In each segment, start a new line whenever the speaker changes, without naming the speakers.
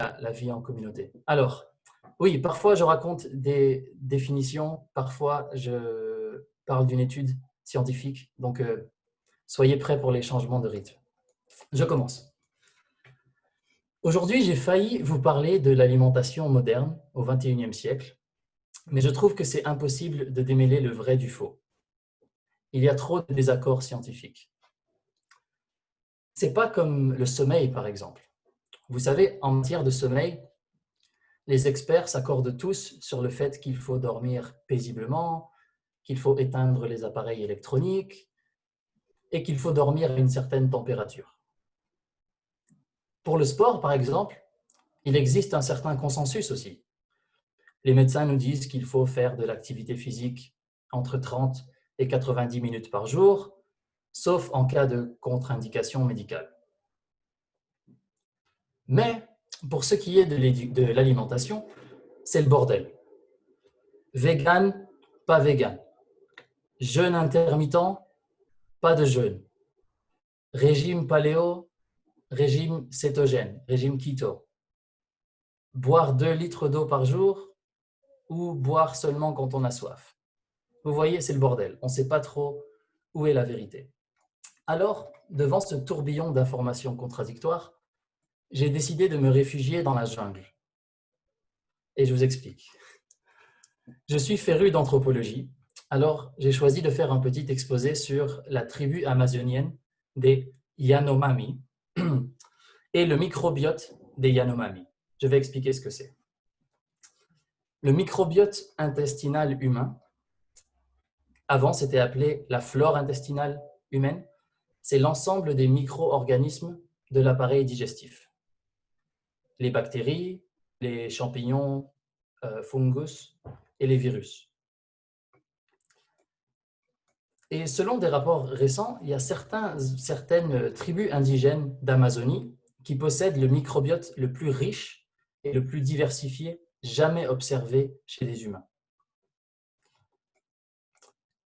la vie en communauté. Alors, oui, parfois je raconte des définitions, parfois je parle d'une étude scientifique, donc soyez prêts pour les changements de rythme. Je commence. Aujourd'hui, j'ai failli vous parler de l'alimentation moderne au XXIe siècle, mais je trouve que c'est impossible de démêler le vrai du faux. Il y a trop de désaccords scientifiques. C'est pas comme le sommeil, par exemple. Vous savez, en matière de sommeil, les experts s'accordent tous sur le fait qu'il faut dormir paisiblement, qu'il faut éteindre les appareils électroniques et qu'il faut dormir à une certaine température. Pour le sport, par exemple, il existe un certain consensus aussi. Les médecins nous disent qu'il faut faire de l'activité physique entre 30 et 90 minutes par jour, sauf en cas de contre-indication médicale. Mais pour ce qui est de l'alimentation, c'est le bordel. Vegan, pas vegan. Jeûne intermittent, pas de jeûne. Régime paléo, régime cétogène, régime keto. Boire 2 litres d'eau par jour ou boire seulement quand on a soif. Vous voyez, c'est le bordel. On ne sait pas trop où est la vérité. Alors, devant ce tourbillon d'informations contradictoires, j'ai décidé de me réfugier dans la jungle. Et je vous explique. Je suis féru d'anthropologie, alors j'ai choisi de faire un petit exposé sur la tribu amazonienne des Yanomami et le microbiote des Yanomami. Je vais expliquer ce que c'est. Le microbiote intestinal humain, avant c'était appelé la flore intestinale humaine, c'est l'ensemble des micro-organismes de l'appareil digestif. Les bactéries, les champignons, fungus et les virus. Et selon des rapports récents, il y a certaines tribus indigènes d'Amazonie qui possèdent le microbiote le plus riche et le plus diversifié jamais observé chez les humains.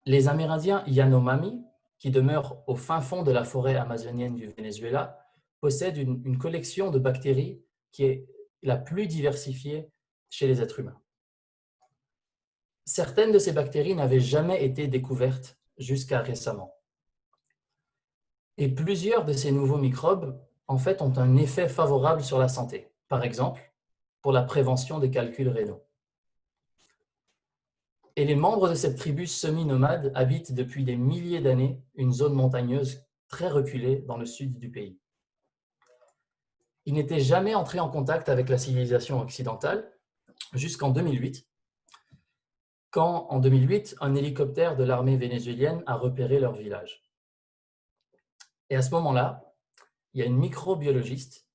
Les Amérindiens Yanomami, qui demeurent au fin fond de la forêt amazonienne du Venezuela, possèdent une collection de bactéries qui est la plus diversifiée chez les êtres humains. Certaines de ces bactéries n'avaient jamais été découvertes jusqu'à récemment. Et plusieurs de ces nouveaux microbes, en fait, ont un effet favorable sur la santé. Par exemple, pour la prévention des calculs rénaux. Et les membres de cette tribu semi-nomade habitent depuis des milliers d'années une zone montagneuse très reculée dans le sud du pays. Ils n'étaient jamais entrés en contact avec la civilisation occidentale jusqu'en 2008, quand, en 2008, un hélicoptère de l'armée vénézuélienne a repéré leur village. Et à ce moment-là, il y a une microbiologiste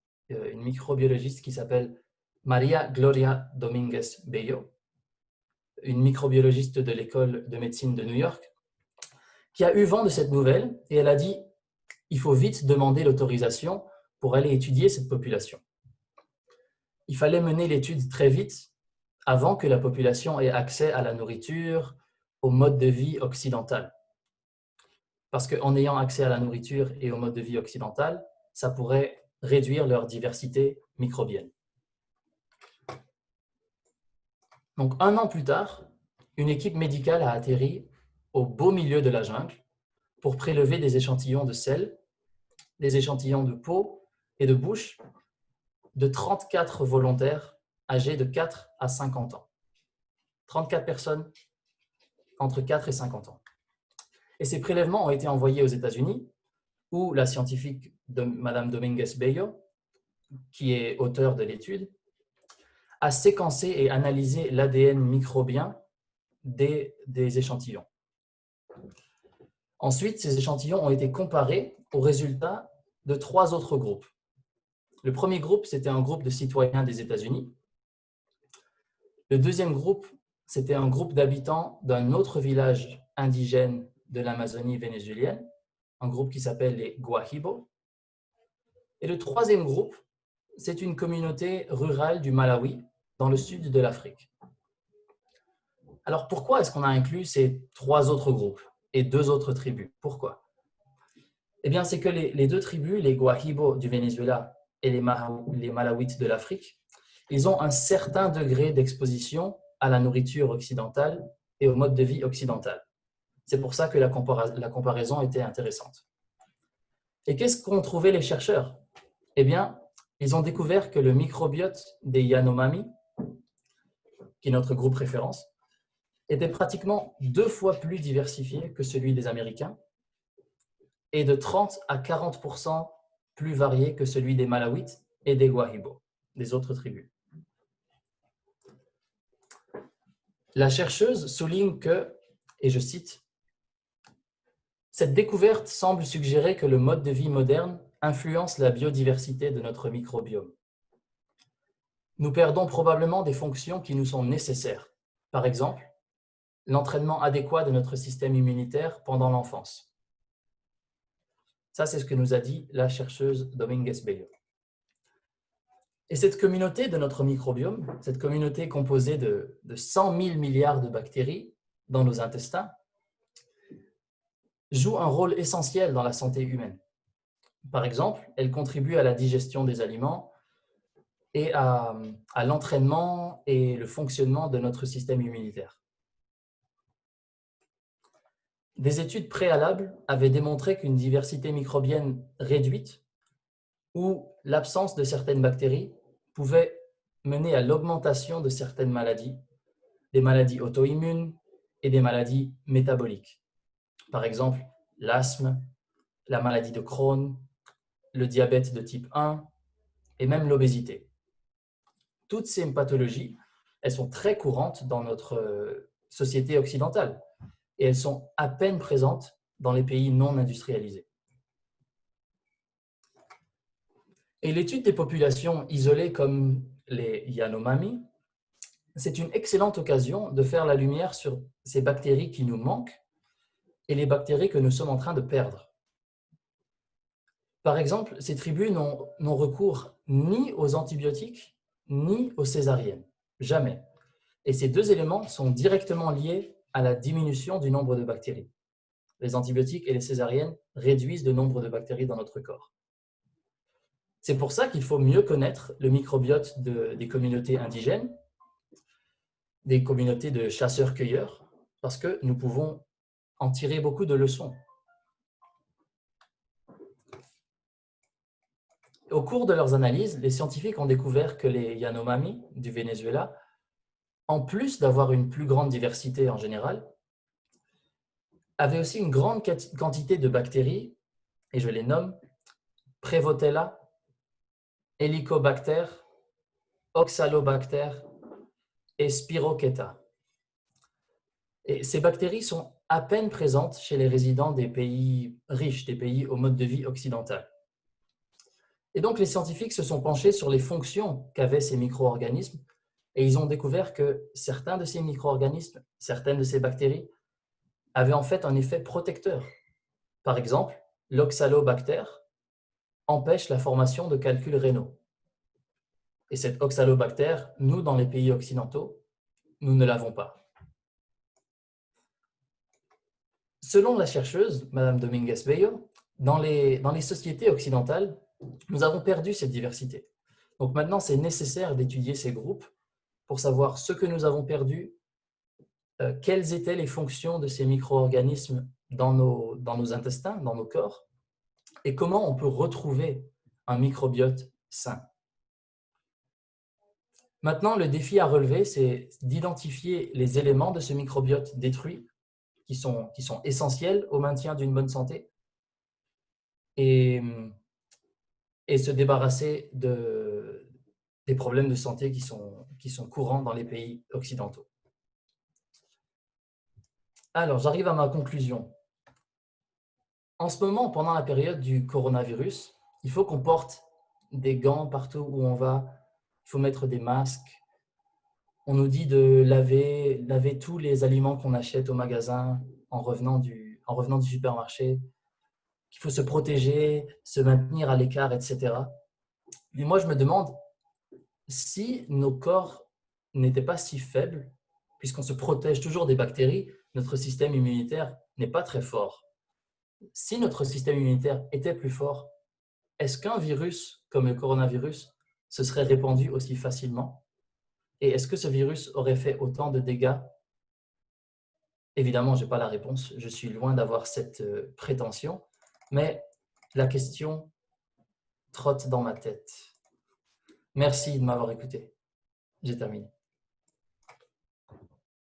qui s'appelle María Gloria Domínguez Bello, une microbiologiste de l'école de médecine de New York, qui a eu vent de cette nouvelle et elle a dit « il faut vite demander l'autorisation pour aller étudier cette population ». Il fallait mener l'étude très vite avant que la population ait accès à la nourriture, au mode de vie occidental. Parce qu'en ayant accès à la nourriture et au mode de vie occidental, ça pourrait réduire leur diversité microbienne. Donc, 1 an plus tard, une équipe médicale a atterri au beau milieu de la jungle pour prélever des échantillons de sel, des échantillons de peau et de bouche de 34 volontaires âgés de 4 à 50 ans. 34 personnes entre 4 et 50 ans. Et ces prélèvements ont été envoyés aux États-Unis, où la scientifique Madame Domínguez Bello, qui est auteure de l'étude, a séquencé et analysé l'ADN microbien des échantillons. Ensuite, ces échantillons ont été comparés aux résultats de 3 autres groupes. Le premier groupe, c'était un groupe de citoyens des États-Unis. Le deuxième groupe, c'était un groupe d'habitants d'un autre village indigène de l'Amazonie vénézuélienne, un groupe qui s'appelle les Guahibo. Et le troisième groupe, c'est une communauté rurale du Malawi, dans le sud de l'Afrique. Alors pourquoi est-ce qu'on a inclus ces 3 autres groupes et 2 autres tribus? Pourquoi? Eh bien, c'est que les 2 tribus, les Guahibo du Venezuela et les Malawites de l'Afrique, ils ont un certain degré d'exposition à la nourriture occidentale et au mode de vie occidental. C'est pour ça que la comparaison était intéressante. Et qu'est-ce qu'ont trouvé les chercheurs? Eh bien, ils ont découvert que le microbiote des Yanomami, qui est notre groupe référence, était pratiquement 2 fois plus diversifié que celui des Américains et de 30 à 40% plus varié que celui des Malawites et des Guahibo, des autres tribus. La chercheuse souligne que, et je cite, « Cette découverte semble suggérer que le mode de vie moderne influence la biodiversité de notre microbiome. Nous perdons probablement des fonctions qui nous sont nécessaires. Par exemple, l'entraînement adéquat de notre système immunitaire pendant l'enfance. » Ça, c'est ce que nous a dit la chercheuse Dominguez-Bello. Et cette communauté de notre microbiome, cette communauté composée de 100 000 milliards de bactéries dans nos intestins, joue un rôle essentiel dans la santé humaine. Par exemple, elle contribue à la digestion des aliments et à l'entraînement et le fonctionnement de notre système immunitaire. Des études préalables avaient démontré qu'une diversité microbienne réduite ou l'absence de certaines bactéries pouvait mener à l'augmentation de certaines maladies, des maladies auto-immunes et des maladies métaboliques. Par exemple, l'asthme, la maladie de Crohn, le diabète de type 1 et même l'obésité. Toutes ces pathologies, elles sont très courantes dans notre société occidentale et elles sont à peine présentes dans les pays non industrialisés. Et l'étude des populations isolées comme les Yanomami, c'est une excellente occasion de faire la lumière sur ces bactéries qui nous manquent et les bactéries que nous sommes en train de perdre. Par exemple, ces tribus n'ont recours ni aux antibiotiques ni aux césariennes, jamais. Et ces deux éléments sont directement liés à la diminution du nombre de bactéries. Les antibiotiques et les césariennes réduisent le nombre de bactéries dans notre corps. C'est pour ça qu'il faut mieux connaître le microbiote des communautés indigènes, des communautés de chasseurs-cueilleurs, parce que nous pouvons en tirer beaucoup de leçons. Au cours de leurs analyses, les scientifiques ont découvert que les Yanomami du Venezuela, en plus d'avoir une plus grande diversité en général, avaient aussi une grande quantité de bactéries, et je les nomme Prevotella, Helicobacter, Oxalobacter et Spirocheta. Et ces bactéries sont à peine présentes chez les résidents des pays riches, des pays au mode de vie occidental. Et donc, les scientifiques se sont penchés sur les fonctions qu'avaient ces micro-organismes et ils ont découvert que certains de ces micro-organismes, certaines de ces bactéries, avaient en fait un effet protecteur. Par exemple, l'oxalobacter empêche la formation de calculs rénaux. Et cet oxalobacter, nous, dans les pays occidentaux, nous ne l'avons pas. Selon la chercheuse, Madame Dominguez-Bello, dans les sociétés occidentales, nous avons perdu cette diversité. Donc maintenant, c'est nécessaire d'étudier ces groupes pour savoir ce que nous avons perdu, quelles étaient les fonctions de ces micro-organismes dans nos intestins, dans nos corps, et comment on peut retrouver un microbiote sain. Maintenant, le défi à relever, c'est d'identifier les éléments de ce microbiote détruit qui sont essentiels au maintien d'une bonne santé et se débarrasser des problèmes de santé qui sont courants dans les pays occidentaux. Alors, j'arrive à ma conclusion. En ce moment, pendant la période du coronavirus, il faut qu'on porte des gants partout où on va, il faut mettre des masques. On nous dit de laver tous les aliments qu'on achète au magasin en revenant du supermarché, qu'il faut se protéger, se maintenir à l'écart, etc. Mais moi, je me demande si nos corps n'étaient pas si faibles, puisqu'on se protège toujours des bactéries, notre système immunitaire n'est pas très fort. Si notre système immunitaire était plus fort, est-ce qu'un virus comme le coronavirus se serait répandu aussi facilement? Et est-ce que ce virus aurait fait autant de dégâts? Évidemment, je n'ai pas la réponse. Je suis loin d'avoir cette prétention. Mais la question trotte dans ma tête. Merci de m'avoir écouté. J'ai terminé.